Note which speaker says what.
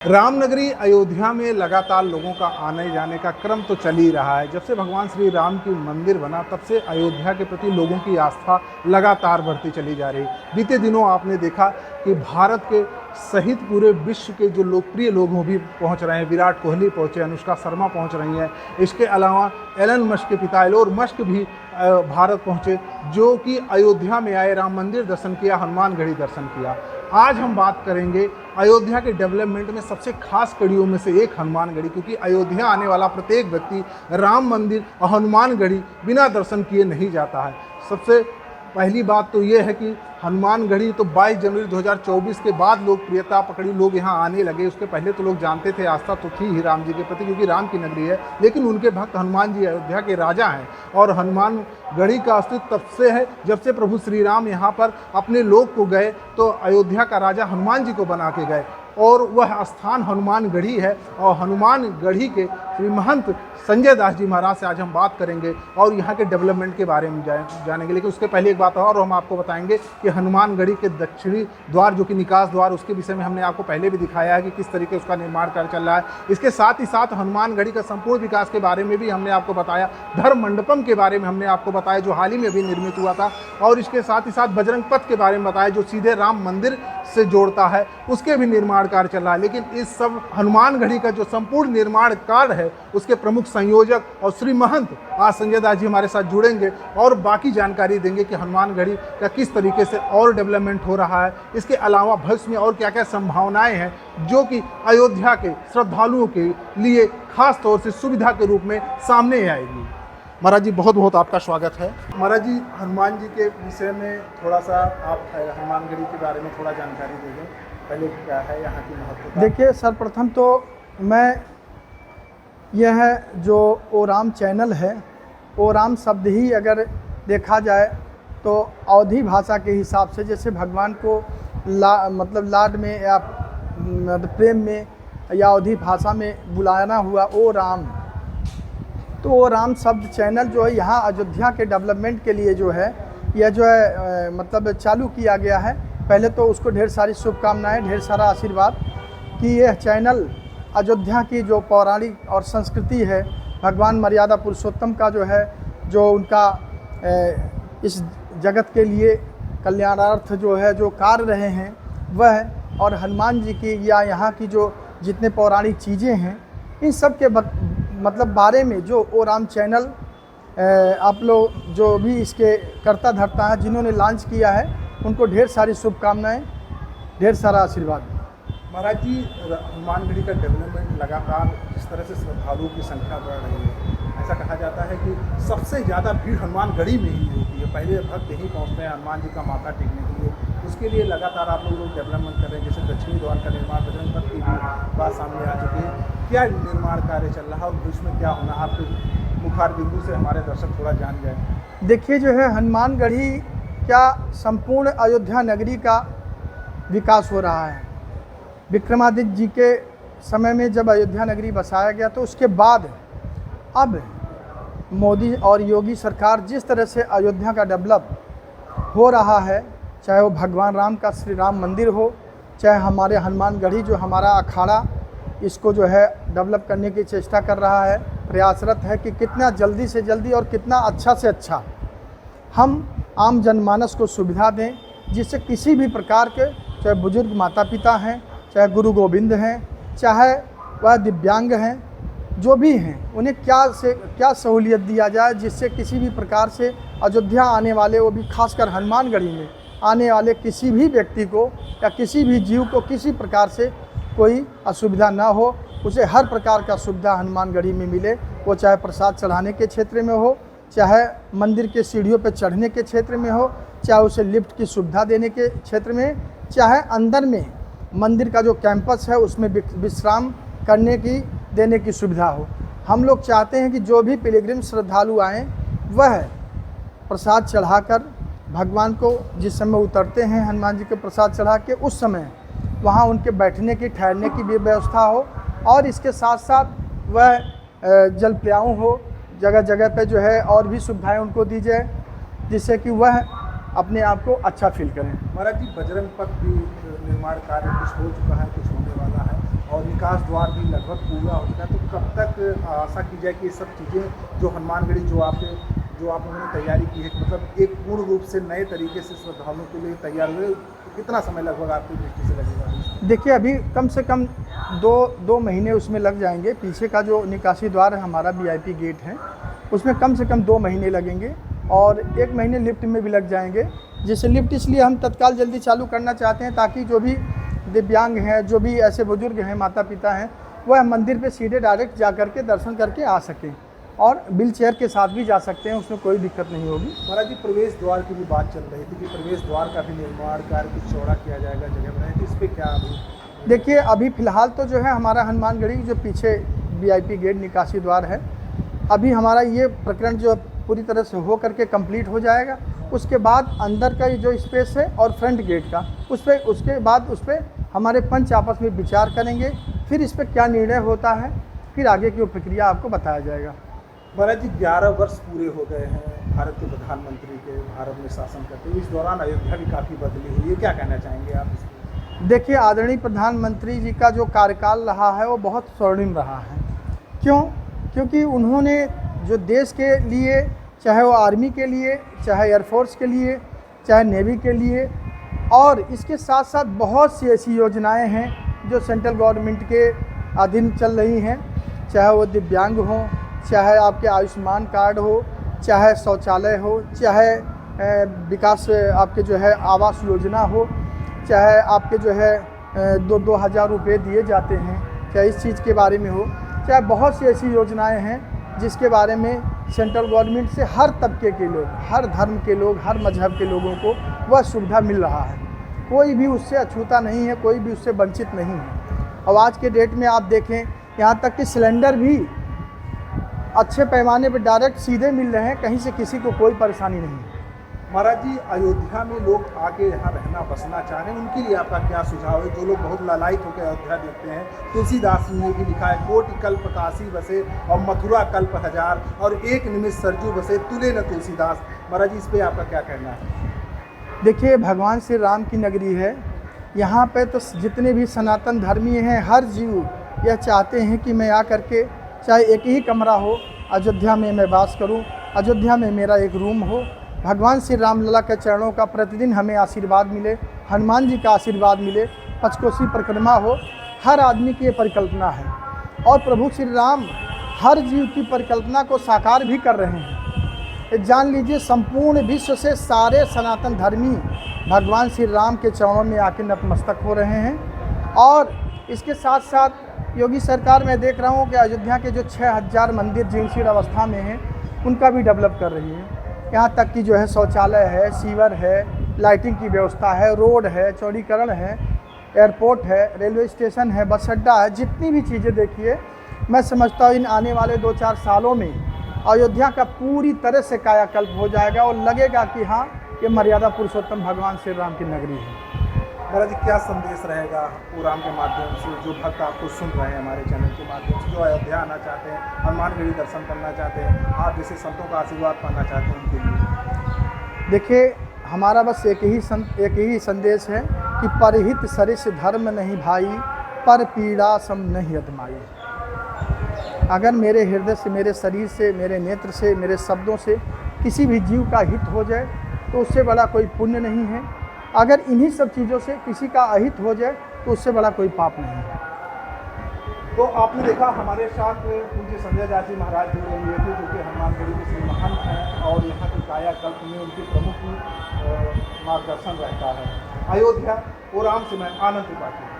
Speaker 1: रामनगरी अयोध्या में लगातार लोगों का आने जाने का क्रम तो चल ही रहा है। जब से भगवान श्री राम की मंदिर बना तब से अयोध्या के प्रति लोगों की आस्था लगातार बढ़ती चली जा रही। बीते दिनों आपने देखा कि भारत के सहित पूरे विश्व के जो लोकप्रिय लोग भी पहुंच रहे हैं। विराट कोहली पहुंचे, अनुष्का शर्मा पहुंच रही हैं। इसके अलावा एलन मस्क के पिता एलोन मस्क भी भारत पहुंचे, जो कि अयोध्या में आए, राम मंदिर दर्शन किया, हनुमानगढ़ी दर्शन किया। आज हम बात करेंगे अयोध्या के डेवलपमेंट में सबसे खास कड़ियों में से एक हनुमानगढ़ी, क्योंकि अयोध्या आने वाला प्रत्येक व्यक्ति राम मंदिर और हनुमानगढ़ी बिना दर्शन किए नहीं जाता है। सबसे पहली बात तो ये है कि हनुमानगढ़ी तो 22 जनवरी 2024 के बाद लोकप्रियता पकड़ी, लोग यहाँ आने लगे। उसके पहले तो लोग जानते थे, आस्था तो थी ही राम जी के प्रति, क्योंकि राम की नगरी है, लेकिन उनके भक्त हनुमान जी अयोध्या के राजा हैं। और हनुमानगढ़ी का अस्तित्व तब से है जब से प्रभु श्री राम यहाँ पर अपने लोक को गए तो अयोध्या का राजा हनुमान जी को बना के गए, और वह स्थान हनुमानगढ़ी है। और हनुमानगढ़ी के श्री महंत संजय दास जी महाराज से आज हम बात करेंगे और यहाँ के डेवलपमेंट के बारे में जानेंगे। लेकिन उसके पहले एक बात और हम आपको बताएंगे कि हनुमानगढ़ी के दक्षिणी द्वार, जो कि निकास द्वार, उसके विषय में हमने आपको पहले भी दिखाया है कि किस तरीके उसका निर्माण कार्य चल रहा है। इसके साथ ही साथ हनुमानगढ़ी का संपूर्ण विकास के बारे में भी हमने आपको बताया। धर्म मंडपम के बारे में हमने आपको बताया, जो हाल ही में अभी निर्मित हुआ था। और इसके साथ ही साथ बजरंग पथ के बारे में बताया, जो सीधे राम मंदिर से जोड़ता है, उसके भी निर्माण कार्य चल रहा है। लेकिन इस सब हनुमानगढ़ी का जो संपूर्ण निर्माण कार्य है, उसके प्रमुख संयोजक और श्री महंत आज संजय दास जी हमारे साथ जुड़ेंगे और बाकी जानकारी देंगे कि हनुमानगढ़ी का किस तरीके से और डेवलपमेंट हो रहा है। इसके अलावा भविष्य में और क्या क्या संभावनाएं हैं, जो कि अयोध्या के श्रद्धालुओं के लिए खास तौर से सुविधा के रूप में सामने आएगी। महाराज जी, बहुत बहुत आपका स्वागत है। महाराज जी, हनुमान जी के विषय में थोड़ा सा आप हनुमानगढ़ी के बारे में थोड़ा जानकारी देंगे। पहले क्या है यहाँ की महत्वता?
Speaker 2: देखिए, सर्वप्रथम तो मैं यह जो ओ राम चैनल है, ओ राम शब्द ही अगर देखा जाए तो अवधी भाषा के हिसाब से, जैसे भगवान को लाड में या प्रेम में या अवधी भाषा में बुलाना हुआ ओ राम, तो वो राम शब्द चैनल जो है यहाँ अयोध्या के डेवलपमेंट के लिए जो है, यह जो है मतलब चालू किया गया है। पहले तो उसको ढेर सारी शुभकामनाएं, ढेर सारा आशीर्वाद कि यह चैनल अयोध्या की जो पौराणिक और संस्कृति है, भगवान मर्यादा पुरुषोत्तम का जो है, जो उनका इस जगत के लिए कल्याणार्थ जो है जो कार्य रहे हैं वह, और हनुमान जी की या यहाँ की जो जितने पौराणिक चीज़ें हैं, इन सब के मतलब बारे में जो ओ राम चैनल आप लोग जो भी इसके कर्ता धर्ता हैं, जिन्होंने लॉन्च किया है, उनको ढेर सारी शुभकामनाएं, ढेर सारा आशीर्वाद।
Speaker 1: महाराज जी, हनुमानगढ़ी का डेवलपमेंट लगातार जिस तरह से श्रद्धालुओं की संख्या बढ़ रही है, ऐसा कहा जाता है कि सबसे ज़्यादा भीड़ हनुमानगढ़ी में ही होती है। पहले भक्त यहीं पहुँचते हैं हनुमान जी का माथा टेकने के लिए। उसके लिए लगातार आप लोग डेवलपमेंट कर रहे हैं, जैसे दक्षिणी द्वार का निर्माण, बजरंग पथ की बात सामने आ चुकी है। क्या निर्माण कार्य चल रहा है और भविष्य में क्या होना, आपके मुखार बिंदु से हमारे दर्शक थोड़ा जान जाए।
Speaker 2: देखिए, जो है हनुमानगढ़ी क्या संपूर्ण अयोध्या नगरी का विकास हो रहा है। विक्रमादित्य जी के समय में जब अयोध्या नगरी बसाया गया, तो उसके बाद अब मोदी और योगी सरकार जिस तरह से अयोध्या का डेवलप हो रहा है, चाहे वो भगवान राम का श्री राम मंदिर हो, चाहे हमारे हनुमानगढ़ी जो हमारा अखाड़ा, इसको जो है डेवलप करने की चेष्टा कर रहा है, प्रयासरत है कि कितना जल्दी से जल्दी और कितना अच्छा से अच्छा हम आम जनमानस को सुविधा दें, जिससे किसी भी प्रकार के, चाहे बुजुर्ग माता पिता हैं, चाहे गुरु गोविंद हैं, चाहे वह दिव्यांग हैं, जो भी हैं, उन्हें क्या सहूलियत दिया जाए, जिससे किसी भी प्रकार से अयोध्या आने वाले, वो भी खासकर हनुमानगढ़ी में आने वाले किसी भी व्यक्ति को या किसी भी जीव को किसी प्रकार से कोई असुविधा ना हो, उसे हर प्रकार का सुविधा हनुमानगढ़ी में मिले। वो चाहे प्रसाद चढ़ाने के क्षेत्र में हो, चाहे मंदिर के सीढ़ियों पर चढ़ने के क्षेत्र में हो, चाहे उसे लिफ्ट की सुविधा देने के क्षेत्र में, चाहे अंदर में मंदिर का जो कैंपस है उसमें विश्राम करने की देने की सुविधा हो। हम लोग चाहते हैं कि जो भी पिलग्रिम श्रद्धालु आएँ, वह प्रसाद चढ़ाकर भगवान को जिस समय उतरते हैं हनुमान जी के प्रसाद चढ़ा के, उस समय वहाँ उनके बैठने की, ठहरने की भी व्यवस्था हो। और इसके साथ साथ वह जल प्याऊ हो, जगह जगह पे जो है और भी सुविधाएं उनको दी जाए, जिससे कि वह अपने आप को अच्छा फील करें।
Speaker 1: महाराज जी, बजरंग पथ भी निर्माण कार्य कुछ हो चुका है, कुछ होने वाला है। और निकास द्वार भी लगभग पूरा हो चुका है, तो कब तक आशा की जाए कि ये सब चीज़ें जो हनुमानगढ़ी जो आप लोगों ने तैयारी की है, मतलब एक पूर्ण रूप से नए तरीके से श्रद्धालुओं के लिए तैयार हुए, कितना समय लगभग आपकी दृष्टि से लगेगा?
Speaker 2: देखिए, अभी कम से कम दो महीने उसमें लग जाएंगे। पीछे का जो निकासी द्वार है हमारा VIP गेट है, उसमें कम से कम 2 महीने लगेंगे और 1 महीने लिफ्ट में भी लग जाएंगे। जैसे लिफ्ट इसलिए हम तत्काल जल्दी चालू करना चाहते हैं ताकि जो भी दिव्यांग हैं, जो भी ऐसे बुजुर्ग हैं, माता पिता हैं, वह मंदिर पे सीधे डायरेक्ट जा करके दर्शन करके आ सकें और व्हील चेयर के साथ भी जा सकते हैं, उसमें कोई दिक्कत नहीं होगी।
Speaker 1: महाराज जी, प्रवेश द्वार की भी बात चल रही थी कि प्रवेश द्वार का भी निर्माण कार्य कुछ चौड़ा किया जाएगा, जगह बनाए, तो इस पर क्या अभी?
Speaker 2: देखिए, अभी फ़िलहाल तो जो है हमारा हनुमानगढ़ी जो पीछे VIP गेट निकासी द्वार है, अभी हमारा ये प्रकरण जो पूरी तरह से हो करके कंप्लीट हो जाएगा। उसके बाद अंदर का ये जो स्पेस है और फ्रंट गेट का उसके बाद उस पर हमारे पंच आपस में विचार करेंगे, फिर इस पर क्या निर्णय होता है, फिर आगे की प्रक्रिया आपको बताया जाएगा।
Speaker 1: महाराज जी, 11 वर्ष पूरे हो गए हैं भारत के प्रधानमंत्री के भारत में शासन करते हुए। इस दौरान अयोध्या भी काफ़ी बदली हुई है, क्या कहना चाहेंगे आप इसमें?
Speaker 2: देखिए, आदरणीय प्रधानमंत्री जी का जो कार्यकाल रहा है वो बहुत स्वर्णिम रहा है। क्यों? क्योंकि उन्होंने जो देश के लिए, चाहे वो आर्मी के लिए, चाहे एयरफोर्स के लिए, चाहे नेवी के लिए, और इसके साथ साथ बहुत सी ऐसी योजनाएं हैं जो सेंट्रल गवर्नमेंट के अधीन चल रही हैं, चाहे वो दिव्यांग हो, चाहे आपके आयुष्मान कार्ड हो, चाहे शौचालय हो, चाहे विकास आपके जो है आवास योजना हो, चाहे आपके जो है 2-2 हज़ार रुपये दिए जाते हैं, चाहे इस चीज़ के बारे में हो, चाहे बहुत सी ऐसी योजनाएं हैं जिसके बारे में सेंट्रल गवर्नमेंट से हर तबके के लोग, हर धर्म के लोग, हर मजहब के लोगों को वह सुविधा मिल रहा है। कोई भी उससे अछूता नहीं है, कोई भी उससे वंचित नहीं है। और आज के डेट में आप देखें, यहाँ तक कि सिलेंडर भी अच्छे पैमाने पर डायरेक्ट सीधे मिल रहे हैं, कहीं से किसी को कोई परेशानी नहीं है।
Speaker 1: महाराज जी, अयोध्या में लोग आके यहाँ रहना बसना चाह रहे हैं, उनके लिए आपका क्या सुझाव है? जो लोग बहुत लालायित होकर अयोध्या देखते हैं, तुलसीदास जी ने भी लिखा है, कोटि कल्प काशी बसे और मथुरा कल्प हजार, और एक निमिष सरजू बसे तुले न तुलसीदास। महाराज जी, इस पर आपका क्या कहना है?
Speaker 2: देखिए, भगवान श्री राम की नगरी है, यहाँ पे तो जितने भी सनातन धर्मी हैं, हर जीव यह चाहते हैं कि मैं आकर के, चाहे एक ही कमरा हो, अयोध्या में मैं वास करूं, अयोध्या में मेरा एक रूम हो, भगवान श्री राम लला के चरणों का प्रतिदिन हमें आशीर्वाद मिले, हनुमान जी का आशीर्वाद मिले, पंचकोसी परिक्रमा हो। हर आदमी की ये परिकल्पना है और प्रभु श्री राम हर जीव की परिकल्पना को साकार भी कर रहे हैं। जान लीजिए, संपूर्ण विश्व से सारे सनातन धर्मी भगवान श्री राम के चरणों में आके नतमस्तक हो रहे हैं। और इसके साथ साथ योगी सरकार मैं देख रहा हूँ कि अयोध्या के जो 6000 मंदिर जीर्ण अवस्था में हैं, उनका भी डेवलप कर रही है। यहाँ तक कि जो है शौचालय है, सीवर है, लाइटिंग की व्यवस्था है, रोड है, चौड़ीकरण है, एयरपोर्ट है, रेलवे स्टेशन है, बस अड्डा है। जितनी भी चीज़ें देखिए, मैं समझता हूँ इन आने वाले 2-4 सालों में अयोध्या का पूरी तरह से कायाकल्प हो जाएगा और लगेगा कि हाँ, ये मर्यादा पुरुषोत्तम भगवान श्री राम की नगरी है।
Speaker 1: महाराज जी, क्या संदेश रहेगा प्रोग्राम के माध्यम से, जो भक्त आपको सुन रहे हैं हमारे चैनल के माध्यम से, जो अयोध्या आना चाहते हैं, हनुमानगढ़ी दर्शन करना चाहते हैं, आप जैसे संतों का आशीर्वाद पाना चाहते हैं, उनके लिए?
Speaker 2: देखिए, हमारा बस एक ही संदेश है कि परहित सरिस धर्म नहीं भाई, पर पीड़ा सम नहीं अदमाई। अगर मेरे हृदय से, मेरे शरीर से, मेरे नेत्र से, मेरे शब्दों से किसी भी जीव का हित हो जाए तो उससे बड़ा कोई पुण्य नहीं है। अगर इन्हीं सब चीज़ों से किसी का अहित हो जाए तो उससे बड़ा कोई पाप नहीं है।
Speaker 1: तो आपने देखा, हमारे साथ पूज्य संजय जाति महाराज जुड़े हुए थे, जो कि हनुमानगढ़ी के श्री महंत हैं और यहाँ के कायाकल्प में उनके प्रमुख मार्गदर्शन रहता है। अयोध्या, प्रोग्राम से मैं आनंद त्रिपाठी।